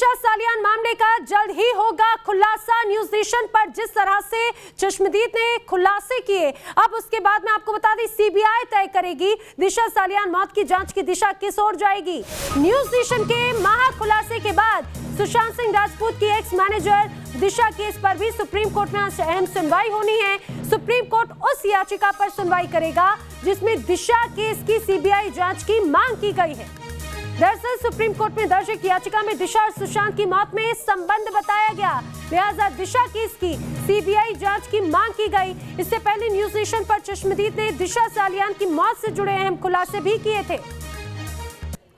दिशा सालियान मामले का जल्द ही होगा खुलासा। न्यूज नेशन पर जिस तरह से चश्मदीद ने खुलासे किए, अब उसके बाद में आपको बता दें सीबीआई तय करेगी दिशा सालियान मौत की जांच की दिशा किस ओर जाएगी। न्यूज नेशन के महा खुलासे के बाद सुशांत सिंह राजपूत की एक्स मैनेजर दिशा केस पर भी सुप्रीम कोर्ट में अहम सुनवाई होनी है। सुप्रीम कोर्ट उस याचिका पर सुनवाई करेगा जिसमें दिशा केस की सीबीआई जांच की मांग की गई है। दरअसल सुप्रीम कोर्ट में दर्ज एक याचिका में दिशा और सुशांत की मौत में संबंध बताया गया, लिहाजा दिशा केस की सीबीआई जांच की मांग की गई। इससे पहले न्यूज नेशन पर चश्मदीद ने दिशा सालियान की मौत से जुड़े अहम खुलासे भी किए थे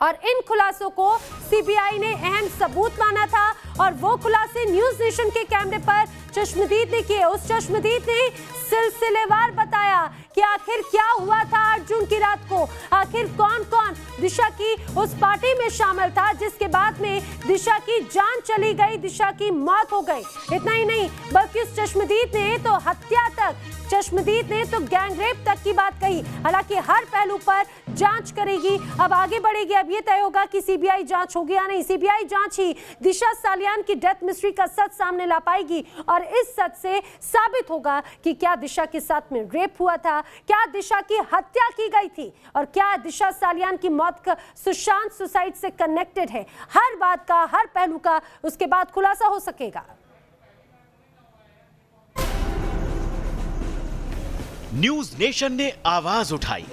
और इन खुलासों को सीबीआई ने अहम सबूत माना था और वो खुलासे न्यूज नेशन के कैमरे पर चश्मदीद ने किए। उस चश्मदीद ने सिलसिलेवार बताया कि आखिर क्या हुआ था 8 जून की रात को, आखिर कौन कौन दिशा की उस पार्टी में शामिल था जिसके बाद में दिशा की जान चली गई, दिशा की मौत हो गई। इतना ही नहीं बल्कि उस चश्मदीद ने तो हत्या तक, चश्मदीद ने तो गैंगरेप तक की बात कही। हालांकि हर पहलू पर जांच करेगी, अब आगे बढ़ेगी। अब ये तय होगा कि सीबीआई जांच होगी या नहीं। सीबीआई जांच ही दिशा सालियान की डेथ मिस्ट्री का सच सामने ला पाएगी और इस सच से साबित होगा कि क्या दिशा के साथ में रेप हुआ था, क्या दिशा की हत्या की गई थी और क्या दिशा सालियान की मौत का सुशांत सुसाइड से कनेक्टेड है। हर बात का, हर पहलू का उसके बाद खुलासा हो सकेगा। न्यूज नेशन ने आवाज उठाई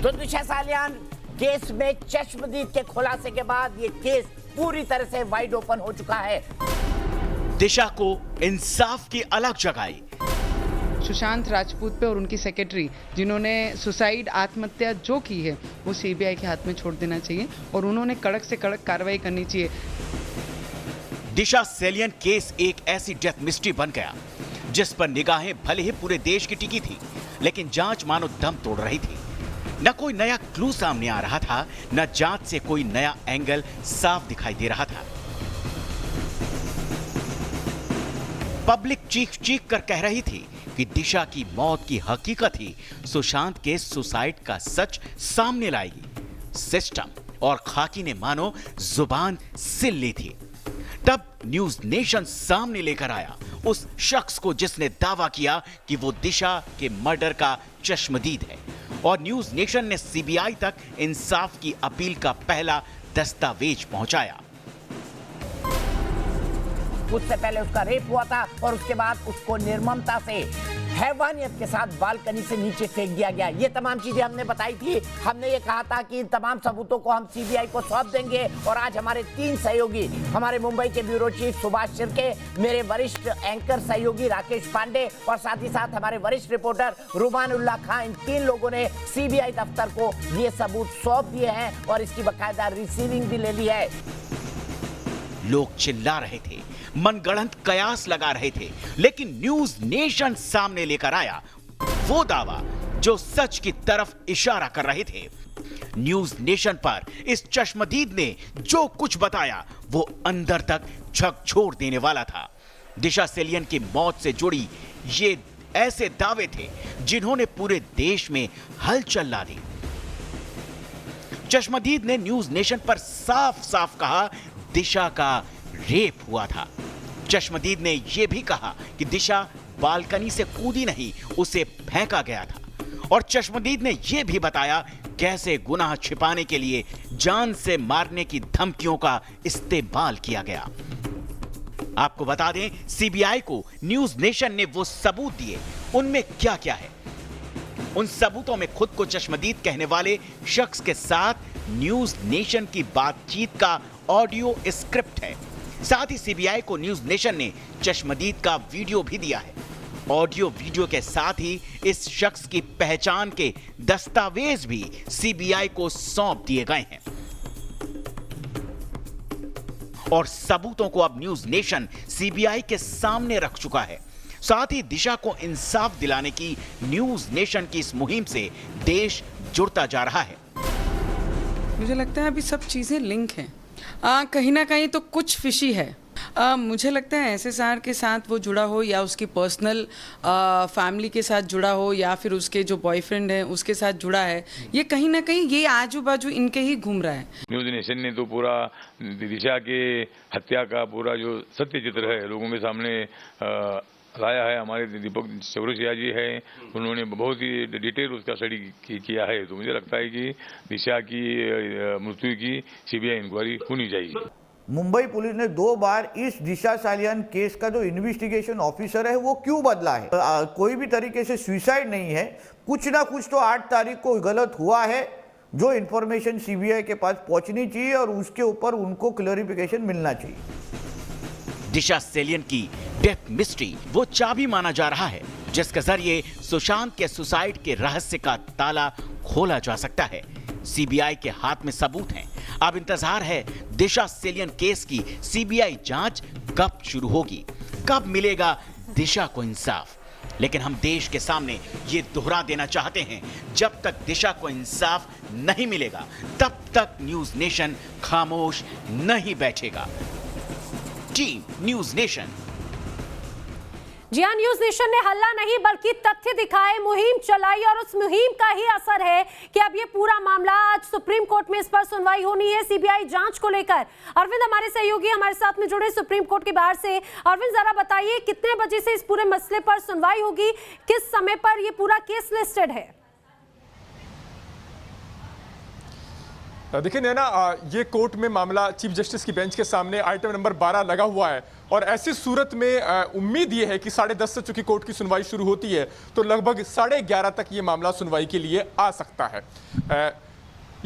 तो दिशा सालियान केस में चश्मदीद के खुलासे के बाद ये केस पूरी तरह से वाइड ओपन हो चुका है। दिशा को इंसाफ की अलग जगाई। सुशांत राजपूत पे और उनकी सेक्रेटरी जिन्होंने सुसाइड आत्महत्या जो की है वो सीबीआई के हाथ में छोड़ देना चाहिए और उन्होंने कड़क से कड़क कार्रवाई करनी चाहिए। दिशा सालियान केस एक ऐसी डेथ मिस्ट्री बन गया जिस पर निगाहें भले ही पूरे देश की टिकी थी, लेकिन जांच मानो दम तोड़ रही थी। न कोई नया क्लू सामने आ रहा था, न जांच से कोई नया एंगल साफ दिखाई दे रहा था। पब्लिक चीख चीख कर कह रही थी कि दिशा की मौत की हकीकत ही सुशांत के सुसाइड का सच सामने लाएगी। सिस्टम और खाकी ने मानो जुबान सिल ली थी। तब न्यूज नेशन सामने लेकर आया उस शख्स को जिसने दावा किया कि वो दिशा के मर्डर का चश्मदीद है और न्यूज नेशन ने सीबीआई तक इंसाफ की अपील का पहला दस्तावेज पहुंचाया। उससे पहले उसका रेप हुआ था और उसके बाद उसको निर्ममता से, हैवानियत के साथ बालकनी से नीचे फेंक दिया गया। ये तमाम चीजें हमने बताई थी। हमने ये कहा था कि इन तमाम सबूतों को हम सीबीआई को सौंप देंगे और आज हमारे 3 सहयोगी, हमारे मुंबई के ब्यूरो चीफ सुभाष शिर्के, मेरे वरिष्ठ एंकर सहयोगी राकेश पांडे और साथ ही साथ हमारे वरिष्ठ रिपोर्टर रुमानुल्लाह खान, इन 3 लोगों ने सीबीआई दफ्तर को ये सबूत सौंप दिए हैं और इसकी बाकायदा रिसीविंग भी ले ली है। लोग चिल्ला रहे थे, मनगढ़ंत कयास लगा रहे थे, लेकिन न्यूज नेशन सामने लेकर आया वो दावा जो सच की तरफ इशारा कर रहे थे। न्यूज नेशन पर इस चश्मदीद ने जो कुछ बताया वो अंदर तक झकझोर देने वाला था। दिशा सालियान की मौत से जुड़ी ये ऐसे दावे थे जिन्होंने पूरे देश में हलचल ला दी। चश्मदीद ने न्यूज नेशन पर साफ साफ कहा दिशा का रेप हुआ था। चश्मदीद ने यह भी कहा कि दिशा बालकनी से कूदी नहीं, उसे फेंका गया था और चश्मदीद ने यह भी बताया कैसे गुनाह छिपाने के लिए जान से मारने की धमकियों का इस्तेमाल किया गया। आपको बता दें सीबीआई को न्यूज नेशन ने वो सबूत दिए, उनमें क्या क्या है। उन सबूतों में खुद को चश्मदीद कहने वाले शख्स के साथ न्यूज नेशन की बातचीत का ऑडियो स्क्रिप्ट है। साथ ही सीबीआई को न्यूज नेशन ने चश्मदीद का वीडियो भी दिया है। ऑडियो वीडियो के साथ ही इस शख्स की पहचान के दस्तावेज भी सीबीआई को सौंप दिए गए हैं और सबूतों को अब न्यूज नेशन सीबीआई के सामने रख चुका है। साथ ही दिशा को इंसाफ दिलाने की न्यूज नेशन की इस मुहिम से देश जुड़ता जा रहा है। मुझे लगता है अभी सब चीज़ें लिंक हैं। कहीं ना कहीं तो कुछ फिशी है। मुझे लगता है एसएसआर के साथ वो जुड़ा हो या उसकी पर्सनल फैमिली के साथ जुड़ा हो या फिर उसके जो बॉयफ्रेंड है उसके साथ जुड़ा है, ये कहीं ना कहीं ये आजू बाजू इनके ही घूम रहा है। न्यूज़ नेशन ने तो पूरा दिशा के हत्या का पूरा जो सत्य चित्र है लोगों के सामने लाया है। हमारे दीपक चौरसिया जी है, उन्होंने बहुत ही डिटेल उसका स्टडी किया है। तो मुझे लगता है कि दिशा की मृत्यु की सीबीआई इंक्वायरी होनी चाहिए। मुंबई पुलिस ने 2 बार इस दिशा सालियान केस का जो इन्वेस्टिगेशन ऑफिसर है वो क्यों बदला है? कोई भी तरीके से सुसाइड नहीं है, कुछ ना कुछ तो 8 तारीख को गलत हुआ है जो इन्फॉर्मेशन सीबीआई के पास पहुंचनी चाहिए और उसके ऊपर उनको क्लैरिफिकेशन मिलना चाहिए। दिशा सालियान की डेथ मिस्ट्री वो चाबी माना जा रहा है जिसके जरिए सुशांत के सुसाइड के रहस्य का ताला खोला जा सकता है। सीबीआई के हाथ में सबूत हैं। अब इंतजार है दिशा सालियान केस की सीबीआई जांच कब शुरू होगी, कब मिलेगा दिशा को इंसाफ। लेकिन हम देश के सामने ये दोहरा देना चाहते हैं, जब तक दिशा को इंसाफ नहीं मिलेगा तब तक न्यूज नेशन खामोश नहीं बैठेगा। Team news nation. जी हाँ, न्यूज नेशन ने हल्ला नहीं बल्कि तथ्य दिखाए, मुहिम चलाई और उस मुहिम का ही असर है कि अब ये पूरा मामला आज सुप्रीम कोर्ट में इस पर सुनवाई होनी है सीबीआई जांच को लेकर। अरविंद हमारे सहयोगी हमारे साथ में जुड़े सुप्रीम कोर्ट के बाहर से। अरविंद, जरा बताइए कितने बजे से इस पूरे मसले पर सुनवाई होगी, किस समय पर ये पूरा केस लिस्टेड है? देखिए नैना, ये कोर्ट में मामला चीफ जस्टिस की बेंच के सामने आइटम नंबर 12 लगा हुआ है और ऐसी सूरत में उम्मीद ये है कि 10:30 से चूंकि कोर्ट की सुनवाई शुरू होती है तो लगभग 11:30 तक ये मामला सुनवाई के लिए आ सकता है।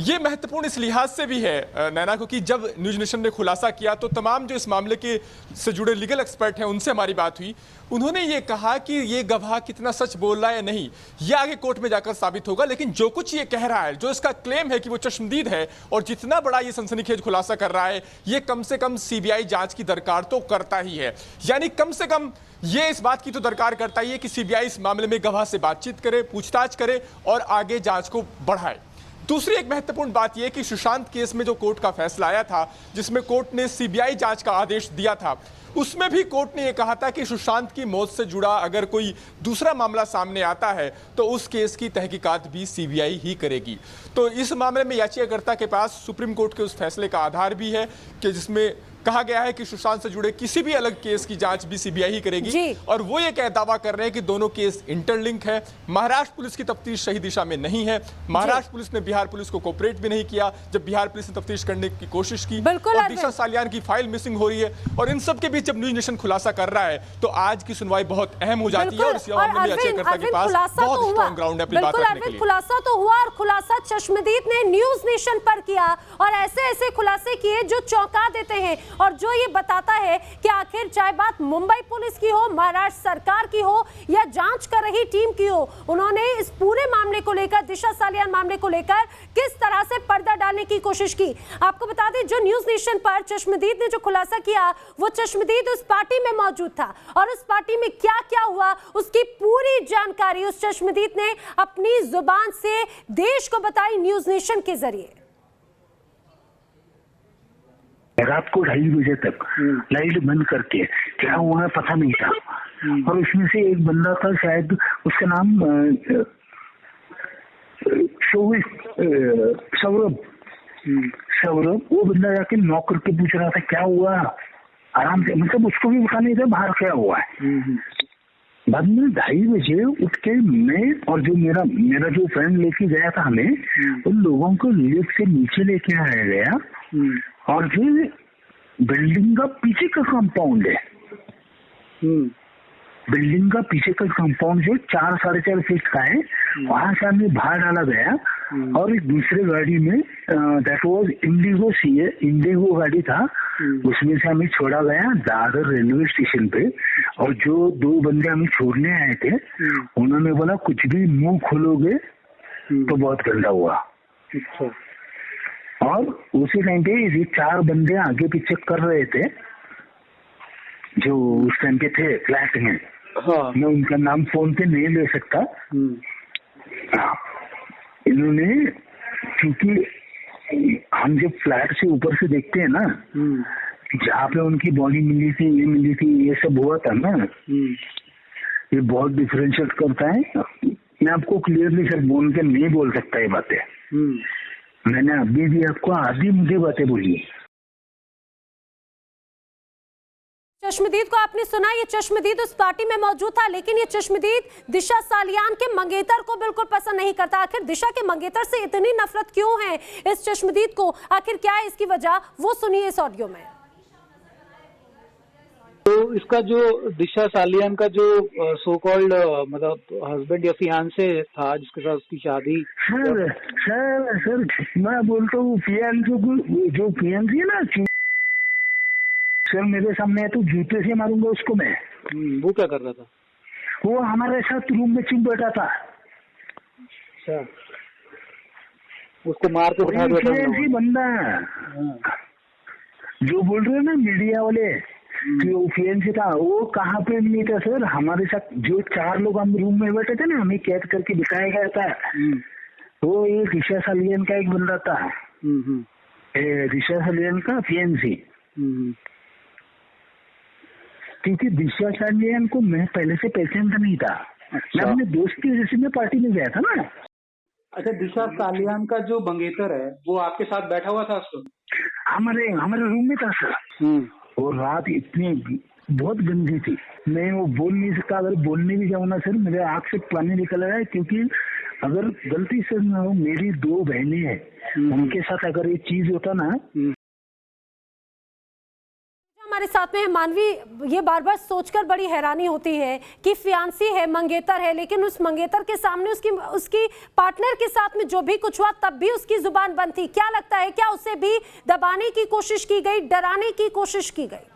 ये महत्वपूर्ण इस लिहाज से भी है नैना, क्योंकि जब न्यूज नेशन ने खुलासा किया तो तमाम जो इस मामले के से जुड़े लीगल एक्सपर्ट हैं उनसे हमारी बात हुई। उन्होंने ये कहा कि ये गवाह कितना सच बोल रहा है या नहीं ये आगे कोर्ट में जाकर साबित होगा, लेकिन जो कुछ ये कह रहा है, जो इसका क्लेम है कि वो चश्मदीद है और जितना बड़ा ये सनसनीखेज खुलासा कर रहा है, ये कम से कम सीबीआई जांच की दरकार तो करता ही है। यानी कम से कम ये इस बात की तो दरकार करता ही है कि सीबीआई इस मामले में गवाह से बातचीत करे, पूछताछ करे और आगे जांच को बढ़ाए। दूसरी एक महत्वपूर्ण बात यह कि सुशांत केस में जो कोर्ट का फैसला आया था, जिसमें कोर्ट ने सीबीआई जांच का आदेश दिया था, उसमें भी कोर्ट ने यह कहा था कि सुशांत की मौत से जुड़ा अगर कोई दूसरा मामला सामने आता है तो उस केस की तहकीकात भी सीबीआई ही करेगी। तो इस मामले में याचिकाकर्ता के पास सुप्रीम कोर्ट के उस फैसले का आधार भी है कि जिसमें कहा गया है कि सुशांत से जुड़े किसी भी अलग केस की जांच भी सीबीआई ही करेगी। और वो ये दावा कर रहे हैं कि दोनों केस इंटरलिंक है। महाराष्ट्र पुलिस की तफ्तीश सही दिशा में नहीं है। महाराष्ट्र पुलिस ने बिहार पुलिस को कोऑपरेट भी नहीं किया जब बिहार पुलिस ने तफ्तीश करने की कोशिश की। और दिशा सालियान की फाइल मिसिंग हो रही है और इन सब के बीच जब न्यूज नेशन खुलासा कर रहा है तो आज की सुनवाई बहुत अहम हो जाती है और इस मामले में याचिकाकर्ता के पास बहुत स्ट्रांग ग्राउंड है अपनी बात रखने के लिए। खुलासा तो हुआ और खुलासा चश्मदीद ने न्यूज नेशन पर किया और ऐसे ऐसे खुलासे किए जो चौंका देते हैं और जो ये बताता है कि आखिर चाहे बात मुंबई पुलिस की हो, महाराष्ट्र सरकार की हो या जांच कर रही टीम की हो, उन्होंने इस पूरे मामले को लेकर, दिशा सालियान मामले को लेकर किस तरह से पर्दा डालने की कोशिश की। आपको बता दें, जो न्यूज नेशन पर चश्मदीद ने जो खुलासा किया वो चश्मदीद उस पार्टी में मौजूद था और उस पार्टी में क्या क्या हुआ उसकी पूरी जानकारी उस चश्मदीद ने अपनी जुबान से देश को बताई न्यूज नेशन के जरिए। रात को 2:30 बजे तक लाइट बंद करके क्या हुआ पता नहीं था और उसमें से एक बंदा था, शायद उसका नाम सौरभ, वो बंदा जाके नॉक करके पूछ रहा था क्या हुआ, आराम से, मतलब उसको भी पता नहीं था बाहर क्या हुआ है। बाद में 2:30 बजे उठ के मैं और जो मेरा जो फ्रेंड लेके गया था, हमें उन लोगों को लिफ्ट से नीचे लेके आया गया और जो बिल्डिंग का पीछे का कंपाउंड है, बिल्डिंग का पीछे का कंपाउंड जो 4-4.5 फीट का है, वहां से हमें बाहर डाला गया और एक दूसरे गाड़ी में दैट वाज इंडिगो गाड़ी था, उसमें से हमें छोड़ा गया दादर रेलवे स्टेशन पे। और जो 2 बंदे हमें छोड़ने आए थे उन्होंने बोला कुछ भी मुंह खोलोगे तो बहुत गंदा हुआ। और उसी टाइम पे ये 4 बंदे आगे पीछे कर रहे थे जो उस टाइम पे थे फ्लैट में। मैं उनका नाम फोन पे नहीं ले सकता। इन्होंने, क्योंकि हम जब फ्लैट से ऊपर से देखते हैं ना जहाँ पे उनकी बॉडी मिली थी, ये सब हुआ था ना, ये बहुत डिफरेंशिएट करता है। मैं आपको क्लियरली सर बोल के नहीं बोल सकता ये बातें। मैंने अभी भी आपको आधी मुझे बातें बोली। चश्मदीद को आपने सुना, ये चश्मदीद उस पार्टी में मौजूद था, लेकिन ये चश्मदीद दिशा सालियान के मंगेतर को बिल्कुल पसंद नहीं करता। आखिर दिशा के मंगेतर से इतनी नफरत क्यों है इस चश्मदीद को, आखिर क्या है इसकी वजह, वो सुनिए इस ऑडियो में। तो इसका जो दिशा सालियान का जो सो कॉल्ड मतलब हस्बैंड या फियांसे था जिसके साथ उसकी शादी, सर मैं बोलता हूँ फियांसे को, जो फियांसी है ना सर, मेरे सामने है तो जूते से मारूंगा उसको मैं। वो क्या कर रहा था? वो हमारे साथ रूम में चुप बैठा था। अच्छा, उसको मार के उठा दिया था बंदा। जो बोल रहे हैं ना मीडिया वाले कि वो फियांसी था, वो कहाँ पे नहीं था सर। हमारे साथ जो 4 लोग हम रूम में बैठे थे ना, हमें कैद करके दिखाया गया था, वो ये दिशा सालियान का एक बंदा था, दिशा सालियान का फियांसी। क्योंकि दिशा सालियान को मैं पहले से पहचानता नहीं था। मैं अपने दोस्त की वजह से मैं पार्टी में गया था ना। अच्छा, दिशा सालियान का जो मंगेतर है वो आपके साथ बैठा हुआ था उस वक्त? हमारे रूम में था सर। और रात इतनी बहुत गंदी थी, मैं वो बोल नहीं सकता। अगर बोलने भी जाऊँ ना सर, मेरे आँख से पानी निकल रहा है। क्योंकि अगर गलती से ना हो, मेरी 2 बहनें हैं, उनके साथ अगर ये चीज होता ना। हमारे साथ में है मानवी, ये बार बार सोचकर बड़ी हैरानी होती है कि फियांसी है, मंगेतर है, लेकिन उस मंगेतर के सामने उसकी पार्टनर के साथ में जो भी कुछ हुआ तब भी उसकी जुबान बंद थी। क्या लगता है, क्या उसे भी दबाने की कोशिश की गई, डराने की कोशिश की गई?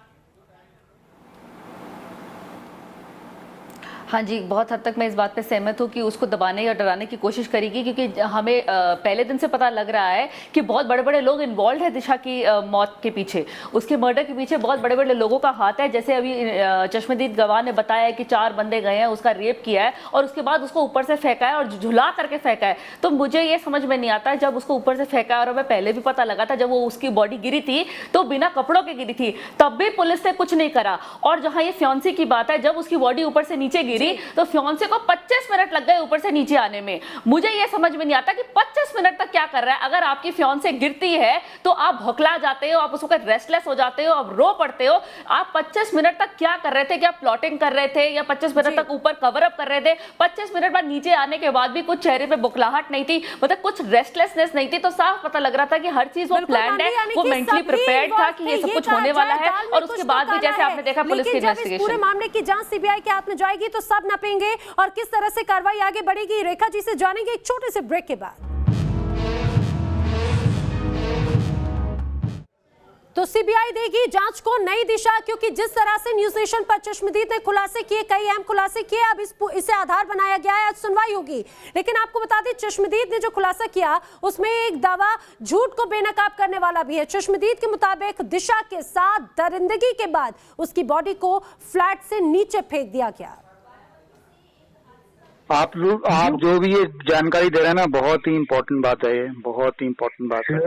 हाँ जी, बहुत हद तक मैं इस बात पे सहमत हूँ कि उसको दबाने या डराने की कोशिश करेगी, क्योंकि हमें पहले दिन से पता लग रहा है कि बहुत बड़े बड़े लोग इन्वॉल्व है दिशा की मौत के पीछे, उसके मर्डर के पीछे बहुत बड़े बड़े लोगों का हाथ है। जैसे अभी चश्मदीद गवाह ने बताया कि 4 बंदे गए हैं, उसका रेप किया है और उसके बाद उसको ऊपर से फेंका है और झुला करके फेंका है। तो मुझे ये समझ में नहीं आता है, जब उसको ऊपर से फेंका और हमें पहले भी पता लगा था, जब वो उसकी बॉडी गिरी थी तो बिना कपड़ों के गिरी थी, तब भी पुलिस ने कुछ नहीं करा। और जहाँ ये फियांसी की बात है, जब उसकी बॉडी ऊपर से नीचे गिरी तो फियांसी को 25 मिनट लग गए ऊपर से नीचे आने में। मुझे ये समझ में नहीं आता कि 25 मिनट तक क्या कर रहा है। अगर आपकी फियांसी गिरती है तो आप भौखला जाते हो, आप उसको रेस्टलेस हो जाते हो, आप रो पड़ते हो। आप 25 मिनट तक क्या कर रहे थे? क्या प्लॉटिंग कर रहे थे या 25 मिनट तक ऊपर कवर अप कर रहे थे? 25 मिनट बाद नीचे आने के बाद भी कुछ चेहरे पे बुखलाहट नहीं थी, मतलब कुछ रेस्टलेसनेस नहीं थी। तो साफ पता लग रहा था कि हर चीज वो प्लान्ड है, वो मेंटली प्रिपेयर्ड था कि ये सब कुछ होने वाला है। और उसके बाद भी जैसे आपने देखा पुलिस की इन्वेस्टिगेशन, पूरे मामले की जांच सीबीआई के हाथ में जाएगी तो सब नपेंगे और किस तरह से कार्रवाई आगे बढ़ेगी। रेखा जी से जानेंगे एक छोटे से ब्रेक के बाद। तो सीबीआई देगी जांच को नई दिशा, क्योंकि जिस तरह से न्यूज नेशन पर चश्मदीद ने खुलासे किए, कई अहम खुलासे किए, अब इसे आधार बनाया गया है, आज सुनवाई होगी। लेकिन आपको बता दें, चश्मदीद ने जो खुलासा किया उसमें एक दावा झूठ को बेनकाब करने वाला भी है। चश्मदीद के मुताबिक दिशा के साथ दरिंदगी के बाद उसकी बॉडी को फ्लैट से नीचे फेंक दिया गया। आप जो भी ये जानकारी दे रहे हैं ना, बहुत ही इम्पोर्टेंट बात है, ये बहुत ही इम्पोर्टेंट बात है।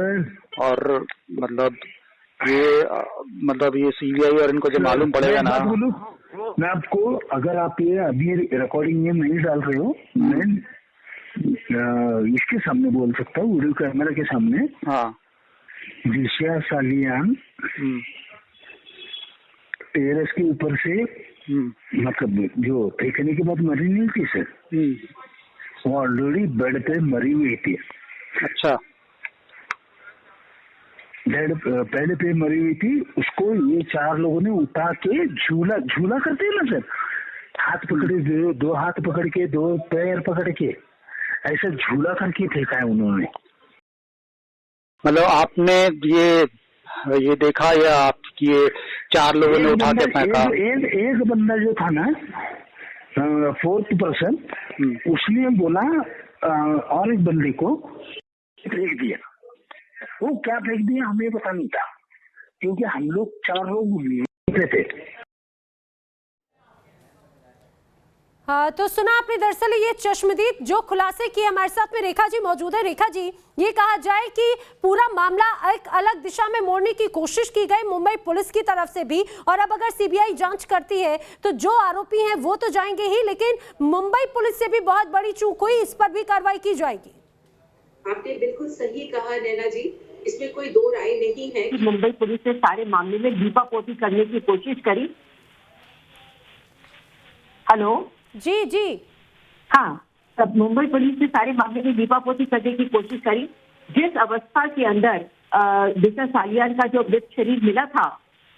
और मतलब ये सीबीआई और इनको जो मालूम पड़ेगा ना, मैं आपको, अगर आप ये अभी रिकॉर्डिंग में नहीं डाल रहे हो, मैं इसके सामने बोल सकता हूँ, वीडियो कैमरा के सामने। हाँ, दिशा सालियान टेरेस के ऊपर से, मतलब जो फेंकने के बाद मरी नहीं थी सर, वो ऑलरेडी बेड पे मरी हुई थी। अच्छा, बेड पहले पे मरी हुई थी, उसको ये 4 लोगों ने उठा के झूला करते हैं ना सर, हाथ पकड़े, 2 हाथ पकड़ के, 2 पैर पकड़ के, ऐसा झूला करके फेंका है उन्होंने। मतलब आपने ये देखा या आपकी 4 लोगों ने उठा के फेंका? एक बंदा जो था ना, 4th पर्सन, उसने बोला और एक बंदे को फेंक दिया। वो क्या फेंक दिया हमें पता नहीं था, क्योंकि हम लोग 4 लोग थे। हाँ, तो सुना आपने। दरअसल ये चश्मदीद जो खुलासे किए, हमारे साथ में रेखा जी मौजूद है। रेखा जी, ये कहा जाए कि पूरा मामला एक अलग दिशा में मोड़ने की कोशिश की गई मुंबई पुलिस की तरफ से भी, और अब अगर सीबीआई जांच करती है तो जो आरोपी हैं वो तो जाएंगे ही, लेकिन मुंबई पुलिस से भी बहुत बड़ी चूक हुई, इस पर भी कार्रवाई की जाएगी। आपने बिल्कुल सही कहा नैना जी, इसमें कोई दो राय नहीं है। मुंबई पुलिस ने सारे मामले में लीपापोती करने की कोशिश करी। हेलो जी जी, हाँ, तब मुंबई पुलिस ने सारे मामले में लीपापोती करने की कोशिश करी। जिस अवस्था के अंदर दिशा सालियान का जो मृत शरीर मिला था,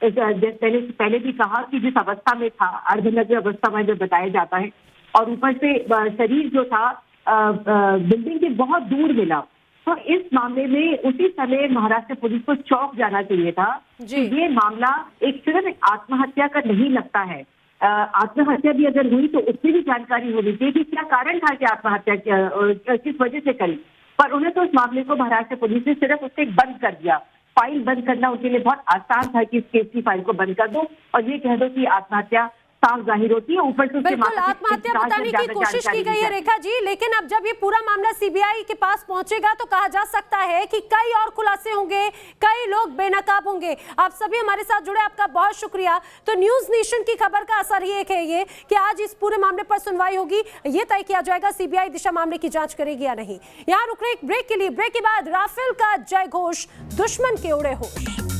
पहले भी कहा कि जिस अवस्था में था, अर्धनग्न अवस्था में बताया जाता है, और ऊपर से शरीर जो था बिल्डिंग के बहुत दूर मिला। तो इस मामले में उसी समय महाराष्ट्र पुलिस को चौंक जाना चाहिए था कि ये मामला एक सिर्फ आत्महत्या का नहीं लगता है। आत्महत्या भी अगर हुई तो उसकी भी जानकारी होनी चाहिए कि क्या कारण था कि आत्महत्या किस वजह से करी। पर उन्हें तो उस मामले को महाराष्ट्र पुलिस ने सिर्फ उससे बंद कर दिया। फाइल बंद करना उनके लिए बहुत आसान था कि इस केस की फाइल को बंद कर दो और ये कह दो कि आत्महत्या साफ जाहिर होती है। ऊपर से बिल्कुल आत्महत्या बताने की कोशिश की गई है रेखा जी, लेकिन अब जब ये पूरा मामला सीबीआई के पास पहुंचेगा तो कहा जा सकता है कि कई और खुलासे होंगे, कई लोग बेनकाब होंगे। आप सभी हमारे साथ जुड़े, आपका बहुत शुक्रिया। तो न्यूज नेशन की खबर का असर ये है ये कि आज इस पूरे मामले पर सुनवाई होगी, ये तय किया जाएगा सीबीआई दिशा मामले की जांच करेगी या नहीं। यहाँ रुक रहे एक ब्रेक के लिए, ब्रेक के बाद राफेल का जय घोष, दुश्मन के उड़े होश।